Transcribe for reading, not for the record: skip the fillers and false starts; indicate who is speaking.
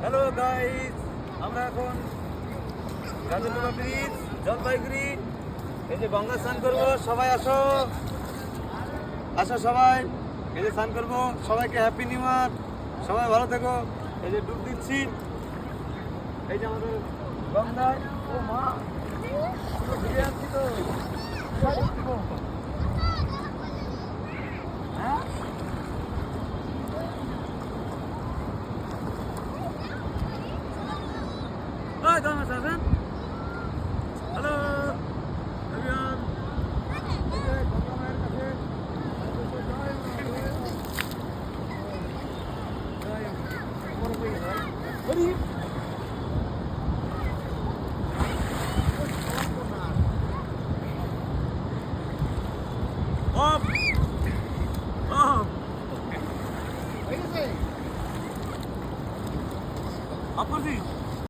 Speaker 1: Hello guys, আমরা এখন Gazipur bridge Jalpaiguri এই যে গঙ্গা স্নান করবো। সবাই আসো আসো সবাই, এই যে স্নান করবো। সবাইকে হ্যাপি নিউ ইয়ার, সবাই ভালো থেকো। এই যে ডুব দিচ্ছি, এই যে আমাদের গঙ্গায়। ও মা, পুরো ভিজে যাচ্ছি তো। হ্যাঁ, ওই তোমার আসেন। হ্যালো এভরিওয়ান, এই যে গঙ্গা মায়ের কাছে অপোজিট